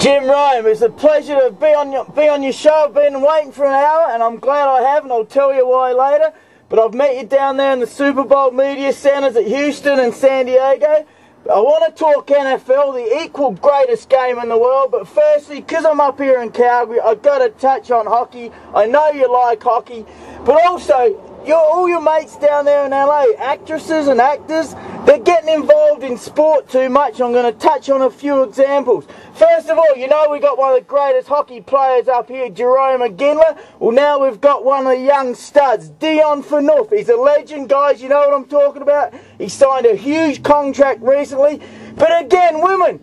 Jim Rome, it's a pleasure to be on your show. I've been waiting for an hour and I'm glad I have, and I'll tell you why later. But I've met you down there in the Super Bowl media centres at Houston and San Diego. I want to talk NFL, the equal greatest game in the world. But firstly, because I'm up here in Calgary, I've got to touch on hockey. I know you like hockey, but also all your mates down there in LA, actresses and actors, they're getting involved in sport too much. I'm going to touch on a few examples. First of all, you know we got one of the greatest hockey players up here, Jarome Iginla. Well, now we've got one of the young studs, Dion. He's a legend, guys. You know what I'm talking about? He signed a huge contract recently. But again, women,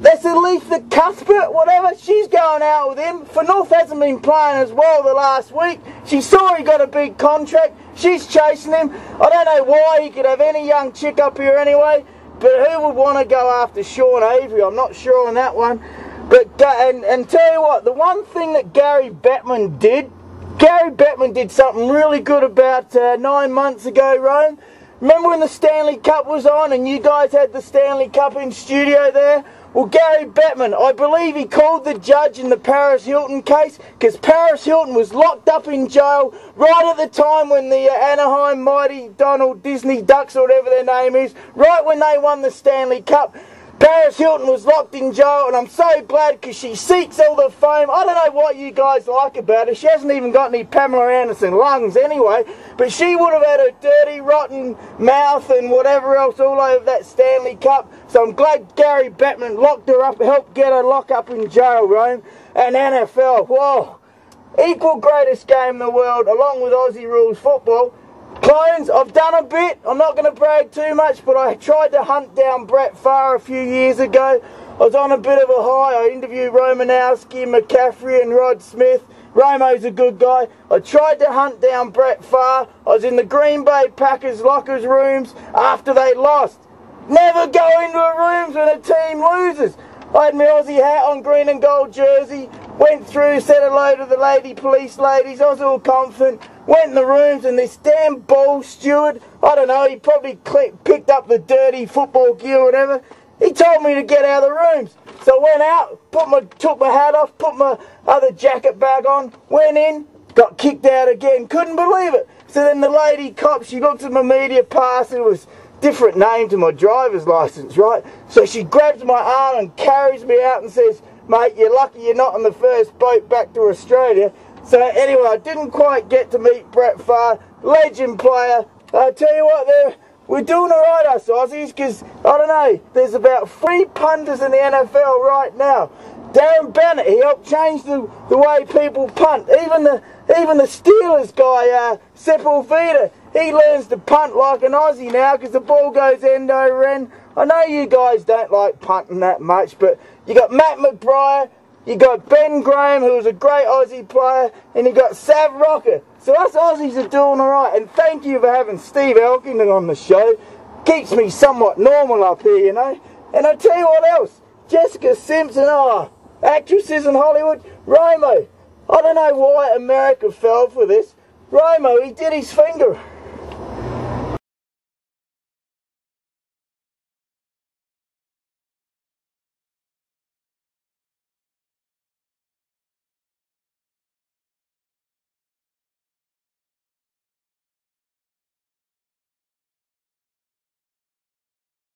that's Aletha Cuthbert, whatever, she's going out with him. Phaneuf hasn't been playing as well the last week. She saw he got a big contract. She's chasing him. I don't know why. He could have any young chick up here anyway. But who would want to go after Sean Avery? I'm not sure on that one. But and tell you what, the one thing that Gary Bettman did something really good about 9 months ago, Rome. Remember when the Stanley Cup was on and you guys had the Stanley Cup in studio there? Well, Gary Bettman, I believe he called the judge in the Paris Hilton case because Paris Hilton was locked up in jail right at the time when the Anaheim Mighty Donald Disney Ducks, or whatever their name is, right when they won the Stanley Cup. Paris Hilton was locked in jail, and I'm so glad because she seeks all the fame. I don't know what you guys like about her. She hasn't even got any Pamela Anderson lungs anyway, but she would have had her dirty, rotten mouth and whatever else all over that Stanley Cup. So I'm glad Gary Bettman locked her up, helped get her locked up in jail, Rome. And NFL, whoa, equal greatest game in the world, along with Aussie rules football. Clones, I've done a bit. I'm not going to brag too much, but I tried to hunt down Brett Favre a few years ago. I was on a bit of a high. I interviewed Romanowski, McCaffrey and Rod Smith. Romo's a good guy. I tried to hunt down Brett Favre. I was in the Green Bay Packers lockers rooms after they lost. Never go into a rooms when a team loses. I had my Aussie hat on, green and gold jersey, went through, said hello to the police ladies, I was all confident, went in the rooms, and this damn ball steward, I don't know, he probably picked up the dirty football gear or whatever, he told me to get out of the rooms. So I went out, took my hat off, put my other jacket back on, went in, got kicked out again, couldn't believe it. So then the lady cop, she looked at my media pass, and it was different name to my driver's license, right? So she grabs my arm and carries me out and says, mate, you're lucky you're not on the first boat back to Australia. So anyway, I didn't quite get to meet Brett Favre, legend player. I tell you what, we're doing all right, us Aussies, because, I don't know, there's about 3 punters in the NFL right now. Darren Bennett, he helped change the way people punt. Even the Steelers guy, Sepulveda, he learns to punt like an Aussie now because the ball goes end over end. I know you guys don't like punting that much, but you got Matt McBride, you got Ben Graham, who was a great Aussie player, and you got Sav Rocker. So us Aussies are doing all right. And thank you for having Steve Elkington on the show. Keeps me somewhat normal up here, you know. And I tell you what else, Jessica Simpson, actresses in Hollywood, Romo. I don't know why America fell for this. Romo, he did his finger.